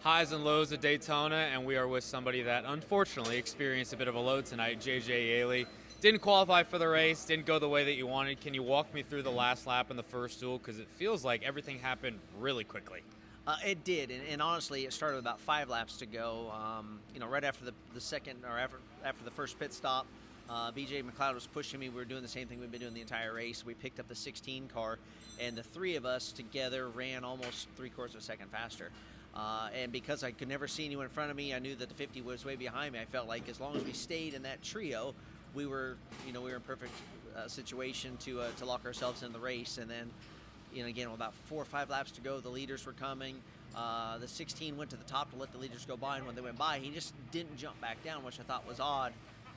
highs and lows of Daytona, and we are with somebody that unfortunately experienced a bit of a low tonight, JJ Yeley. Didn't qualify for the race, didn't go the way that you wanted. Can you walk me through the last lap in the first duel? Because it feels like everything happened really quickly. It did, and honestly, it started with about 5 laps to go. Right after the second, or after the first pit stop, BJ McLeod was pushing me. We were doing the same thing we've been doing the entire race. We picked up the 16 car, and the three of us together ran almost 3/4 of a second faster. And because I could never see anyone in front of me, I knew that the 50 was way behind me. I felt like as long as we stayed in that trio, we were in perfect situation to lock ourselves in the race. And then, again, with about 4 or 5 laps to go, the leaders were coming. The 16 went to the top to let the leaders go by, and when they went by, he just didn't jump back down, which I thought was odd.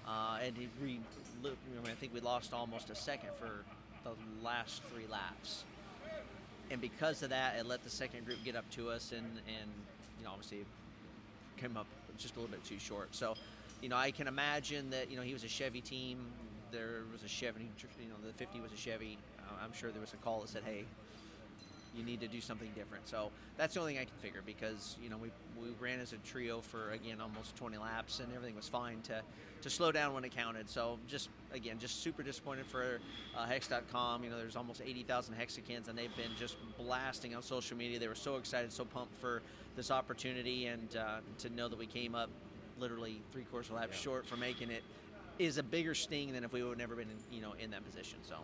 And I think we lost almost a second for the last 3 laps. And because of that, it let the second group get up to us, and obviously it came up just a little bit too short. So, I can imagine that, he was a Chevy team. There was a Chevy, the 50 was a Chevy. I'm sure there was a call that said, hey, you need to do something different. So that's the only thing I can figure, because, we ran as a trio for, again, almost 20 laps, and everything was fine to slow down when it counted. So just super disappointed for Hex.com. There's almost 80,000 Hexicans, and they've been just blasting on social media. They were so excited, so pumped for this opportunity, and to know that we came up literally 3/4 of a lap short for making it is a bigger sting than if we would have never been in that position. So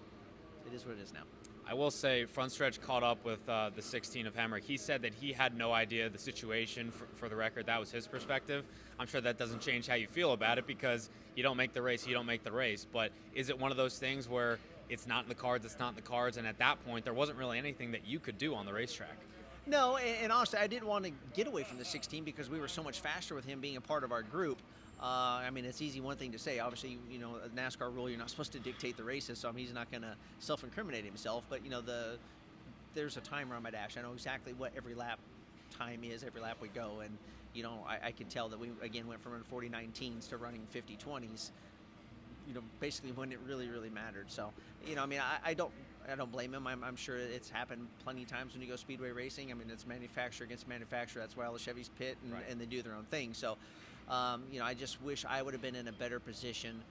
it is what it is now. I will say, Frontstretch caught up with the 16 of Hemrick. He said that he had no idea the situation. For the record, that was his perspective. I'm sure that doesn't change how you feel about it, because you don't make the race, you don't make the race. But is it one of those things where it's not in the cards, it's not in the cards, and at that point, there wasn't really anything that you could do on the racetrack? No, and honestly, I didn't want to get away from the 16 because we were so much faster with him being a part of our group. It's easy one thing to say. Obviously, a NASCAR rule, you're not supposed to dictate the races, so he's not going to self-incriminate himself. But, there's a timer on my dash. I know exactly what every lap time is, every lap we go. And, I could tell that we, again, went from running 40-19s to running 50-20s, basically when it really, really mattered. So, I don't blame him. I'm sure it's happened plenty of times when you go speedway racing. It's manufacturer against manufacturer. That's why all the Chevys pit and they do their own thing. So, I just wish I would have been in a better position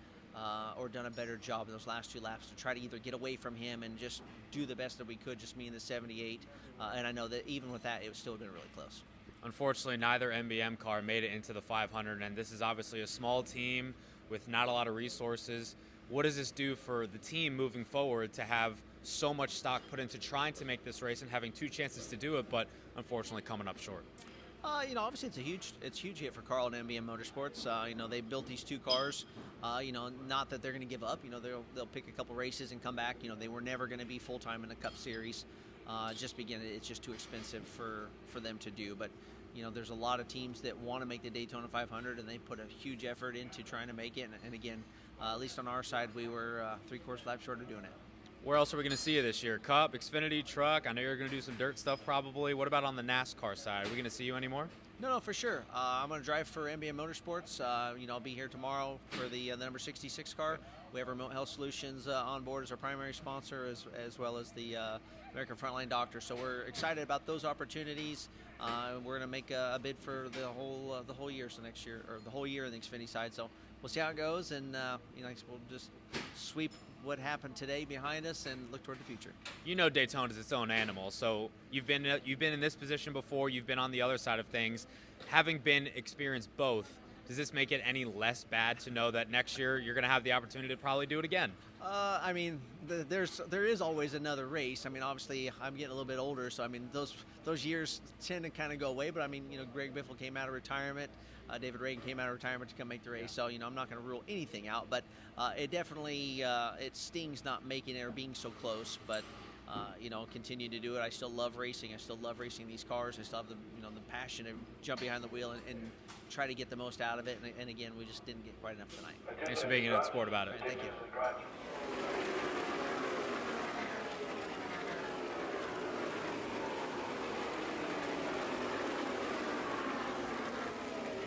or done a better job in those last 2 laps to try to either get away from him and just do the best that we could, just me in the 78. And I know that even with that, it was still been really close. Unfortunately, neither MBM car made it into the 500, and this is obviously a small team with not a lot of resources. What does this do for the team moving forward to have so much stock put into trying to make this race and having 2 chances to do it, but unfortunately coming up short? Obviously it's a huge hit for Carl and MBM Motorsports. They built these 2 cars. Not that they're going to give up. They'll pick a couple races and come back. They were never going to be full time in the Cup Series. It's just too expensive for them to do. But there's a lot of teams that want to make the Daytona 500, and they put a huge effort into trying to make it. And again, at least on our side, we were 3/4 lap short of doing it. Where else are we going to see you this year? Cup, Xfinity, truck? I know you're going to do some dirt stuff probably. What about on the NASCAR side? Are we going to see you anymore? No, for sure. I'm going to drive for MBM Motorsports. I'll be here tomorrow for the number 66 car. We have Remote Health Solutions on board as our primary sponsor, as well as the American Frontline Doctor. So we're excited about those opportunities. We're going to make a bid for the whole year, so next year, or the whole year on the Xfinity side. So we'll see how it goes, and we'll just sweep what happened today behind us and look toward the future. Daytona is its own animal, so you've been in this position before, you've been on the other side of things. Having experienced both, does this make it any less bad to know that next year you're going to have the opportunity to probably do it again? There is always another race. Obviously I'm getting a little bit older, so those years tend to kind of go away. But Greg Biffle came out of retirement. David Reagan came out of retirement to come make the race. So, I'm not going to rule anything out, but it definitely it stings not making it or being so close. But continue to do it. I still love racing. I still love racing these cars. I still have the passion to jump behind the wheel and try to get the most out of it. And again, we just didn't get quite enough tonight. Thanks for being in the sport about it. All right, thank you.